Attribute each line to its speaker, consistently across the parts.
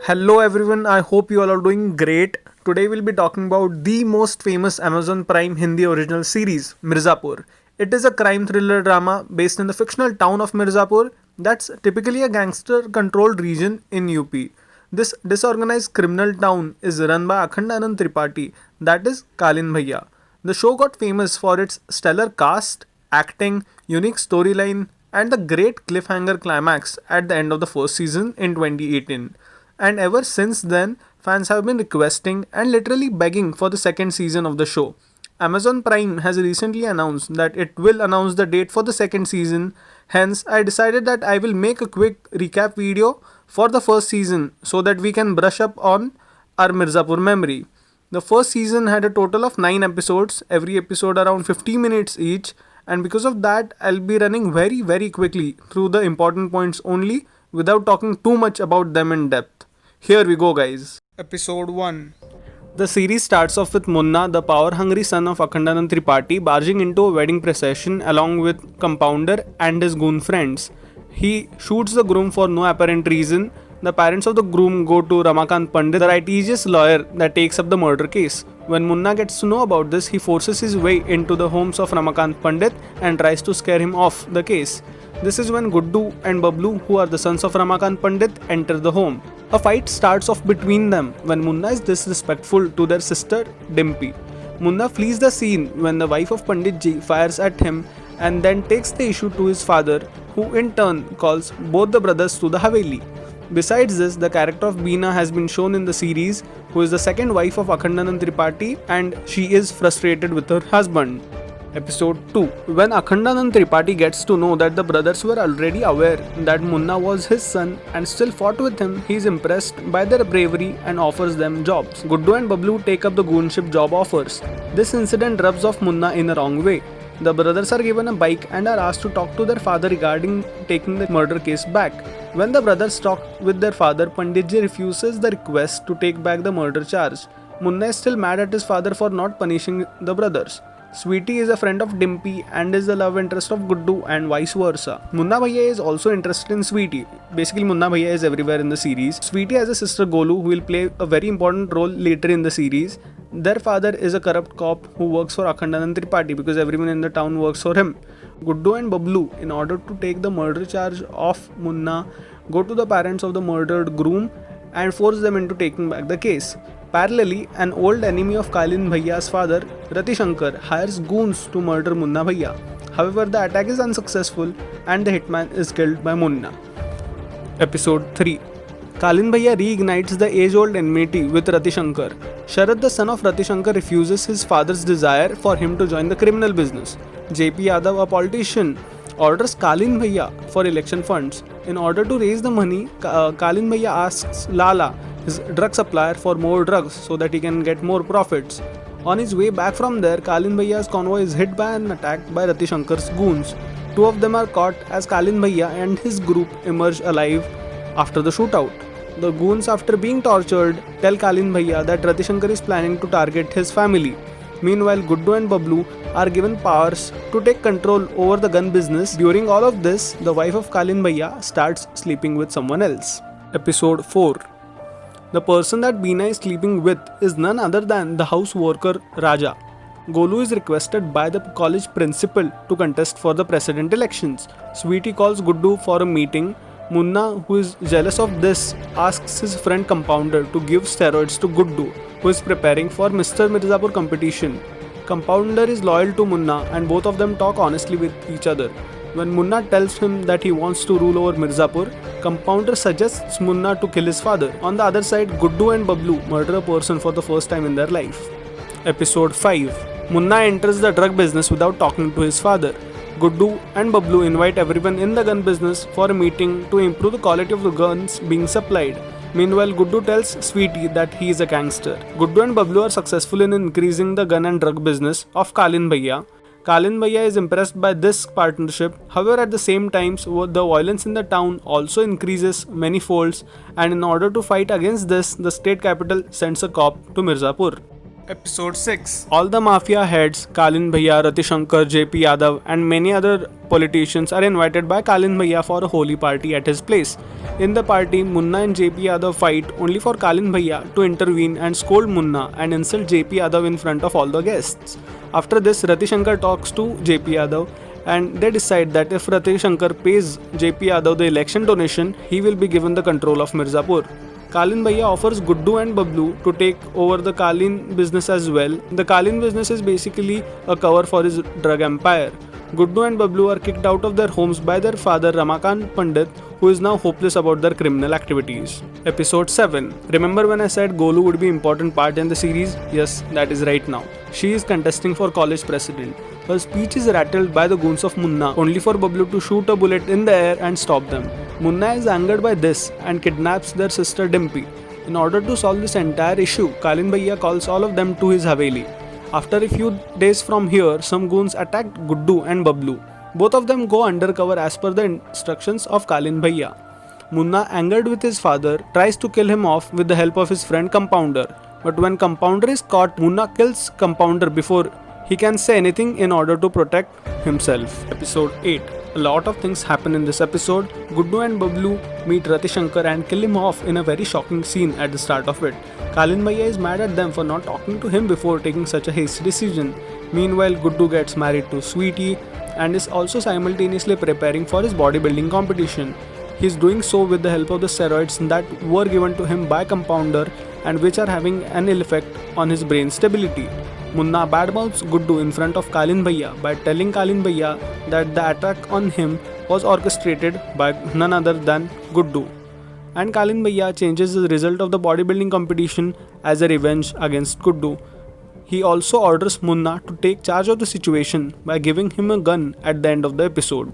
Speaker 1: Hello everyone, I hope you all are doing great. Today we'll be talking about the most famous Amazon Prime Hindi original series, Mirzapur. It is a crime thriller drama based in the fictional town of Mirzapur that's typically a gangster controlled region in UP. This disorganized criminal town is run by Akhandanand Tripathi, that is Kalin Bhaiya. The show got famous for its stellar cast, acting, unique storyline, and the great cliffhanger climax at the end of the first season in 2018. And ever since then, fans have been requesting and literally begging for the second season of the show. Amazon Prime has recently announced that it will announce the date for the second season. Hence, I decided that I will make a quick recap video for the first season so that we can brush up on our Mirzapur memory. The first season had a total of 9 episodes, every episode around 50 minutes each, and because of that, I'll be running very quickly through the important points only without talking too much about them in depth. Here we go, guys. Episode 1. The series starts off with Munna, the power hungry son of Akhandanand Tripathi, barging into a wedding procession along with Compounder and his goon friends. He shoots the groom for no apparent reason. The parents of the groom go to Ramakant Pandit, the litigious lawyer that takes up the murder case. When Munna gets to know about this, he forces his way into the homes of Ramakant Pandit and tries to scare him off the case. This is when Guddu and Bablu, who are the sons of Ramakant Pandit, enter the home. A fight starts off between them when Munna is disrespectful to their sister Dimpy. Munna flees the scene when the wife of Pandit Ji fires at him and then takes the issue to his father, who in turn calls both the brothers to the Haveli. Besides this, the character of Beena has been shown in the series, who is the second wife of Akhandanand Tripathi, and she is frustrated with her husband. Episode 2. When Akhandanand Tripathi gets to know that the brothers were already aware that Munna was his son and still fought with him, he is impressed by their bravery and offers them jobs. Guddu and Bablu take up the goonship job offers. This incident rubs off Munna in a wrong way. The brothers are given a bike and are asked to talk to their father regarding taking the murder case back. When the brothers talk with their father, Panditji refuses the request to take back the murder charge. Munna is still mad at his father for not punishing the brothers. Sweetie is a friend of Dimpy and is the love interest of Guddu and vice versa. Munna Bhaiya is also interested in Sweetie. Basically, Munna Bhaiya is everywhere in the series. Sweetie has a sister Golu who will play a very important role later in the series. Their father is a corrupt cop who works for Akhandanand Tripathi because everyone in the town works for him. Guddu and Bablu, in order to take the murder charge of Munna, go to the parents of the murdered groom and force them into taking back the case. Parallelly, an old enemy of Kalin Bhaiya's father, Rati Shankar, hires goons to murder Munna Bhaiya. However, the attack is unsuccessful and the hitman is killed by Munna. Episode 3. Kalin Bhaiya reignites the age-old enmity with Rati Shankar. Sharad, the son of Rati Shankar, refuses his father's desire for him to join the criminal business. JP Yadav, a politician, orders Kalin Bhaiya for election funds. In order to raise the money, Kalin Bhaiya asks Lala, his drug supplier, for more drugs so that he can get more profits. On his way back from there, Kalin Bhaiya's convoy is hit by an attack by Rati Shankar's goons. Two of them are caught as Kalin Bhaiya and his group emerge alive after the shootout. The goons, after being tortured, tell Kalin Bhaiya that Rati Shankar is planning to target his family. Meanwhile, Guddu and Bablu are given powers to take control over the gun business. During all of this, the wife of Kalin Bhaiya starts sleeping with someone else. Episode 4. The person that Beena is sleeping with is none other than the house worker Raja. Golu is requested by the college principal to contest for the president elections. Sweetie calls Guddu for a meeting. Munna, who is jealous of this, asks his friend Compounder to give steroids to Guddu, who is preparing for Mr. Mirzapur competition. Compounder is loyal to Munna and both of them talk honestly with each other. When Munna tells him that he wants to rule over Mirzapur, Compounder suggests Munna to kill his father. On the other side, Guddu and Bablu murder a person for the first time in their life. Episode 5. Munna enters the drug business without talking to his father. Guddu and Bablu invite everyone in the gun business for a meeting to improve the quality of the guns being supplied. Meanwhile, Guddu tells Sweetie that he is a gangster. Guddu and Bablu are successful in increasing the gun and drug business of Kalin Bhaiya. Kalin Bhaiya is impressed by this partnership. However, at the same time, the violence in the town also increases many folds, and in order to fight against this, the state capital sends a cop to Mirzapur. Episode 6. All the mafia heads, Kalin Bhaiya, Ratishankar, JP Yadav, and many other politicians are invited by Kalin Bhaiya for a holy party at his place. In the party, Munna and JP Yadav fight only for Kalin Bhaiya to intervene and scold Munna and insult JP Yadav in front of all the guests. After this, Ratishankar talks to JP Yadav and they decide that if Ratishankar pays JP Yadav the election donation, he will be given the control of Mirzapur. Kalin Bhaiya offers Guddu and Bablu to take over the Kalin business as well. The Kalin business is basically a cover for his drug empire. Guddu and Bablu are kicked out of their homes by their father Ramakant Pandit, who is now hopeless about their criminal activities. Episode 7. Remember when I said Golu would be an important part in the series? Yes, that is right now. She is contesting for college president. Her speech is rattled by the goons of Munna, only for Bablu to shoot a bullet in the air and stop them. Munna is angered by this and kidnaps their sister Dimpy. In order to solve this entire issue, Kalin Bhaiya calls all of them to his Haveli. After a few days from here, some goons attacked Guddu and Bablu. Both of them go undercover as per the instructions of Kalin Bhaiya. Munna, angered with his father, tries to kill him off with the help of his friend Compounder. But when Compounder is caught, Munna kills Compounder before he can say anything in order to protect himself. Episode 8. A lot of things happen in this episode. Guddu and Bablu meet Ratishankar and kill him off in a very shocking scene at the start of it. Kalin Bhaiya is mad at them for not talking to him before taking such a hasty decision. Meanwhile, Guddu gets married to Sweetie and is also simultaneously preparing for his bodybuilding competition. He is doing so with the help of the steroids that were given to him by Compounder and which are having an ill effect on his brain stability. Munna badmouths Guddu in front of Kalin Bhaiya by telling Kalin Bhaiya that the attack on him was orchestrated by none other than Guddu. And Kalin Bhaiya changes the result of the bodybuilding competition as a revenge against Guddu. He also orders Munna to take charge of the situation by giving him a gun at the end of the episode.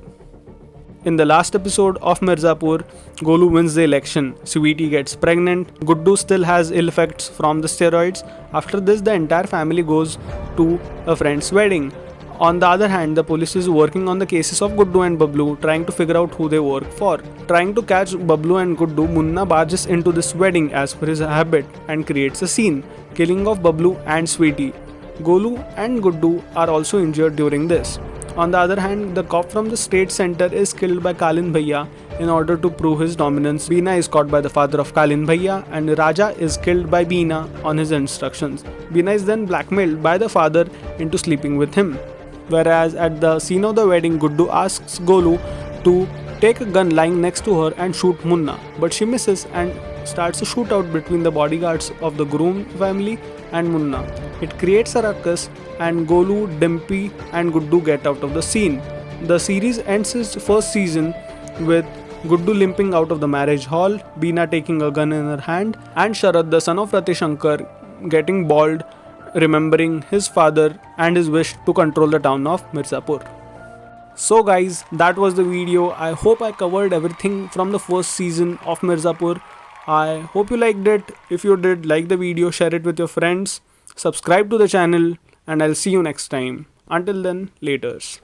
Speaker 1: In the last episode of Mirzapur, Golu wins the election. Sweetie gets pregnant. Guddu still has ill effects from the steroids. After this, the entire family goes to a friend's wedding. On the other hand, the police is working on the cases of Guddu and Bablu, trying to figure out who they work for. Trying to catch Bablu and Guddu, Munna barges into this wedding as per his habit and creates a scene, killing of Bablu and Sweetie. Golu and Guddu are also injured during this. On the other hand, the cop from the state center is killed by Kalin Bhaiya in order to prove his dominance. Beena is caught by the father of Kalin Bhaiya and Raja is killed by Beena on his instructions. Beena is then blackmailed by the father into sleeping with him. Whereas at the scene of the wedding, Guddu asks Golu to take a gun lying next to her and shoot Munna, but she misses and starts a shootout between the bodyguards of the groom family and Munna. It creates a ruckus and Golu, Dimpy and Guddu get out of the scene. The series ends its first season with Guddu limping out of the marriage hall, Beena taking a gun in her hand, and Sharad, the son of Ratishankar, getting bald, remembering his father and his wish to control the town of Mirzapur. So guys, that was the video. I hope I covered everything from the first season of Mirzapur. I hope you liked it. If you did, like the video, share it with your friends, subscribe to the channel, and I'll see you next time. Until then, laters.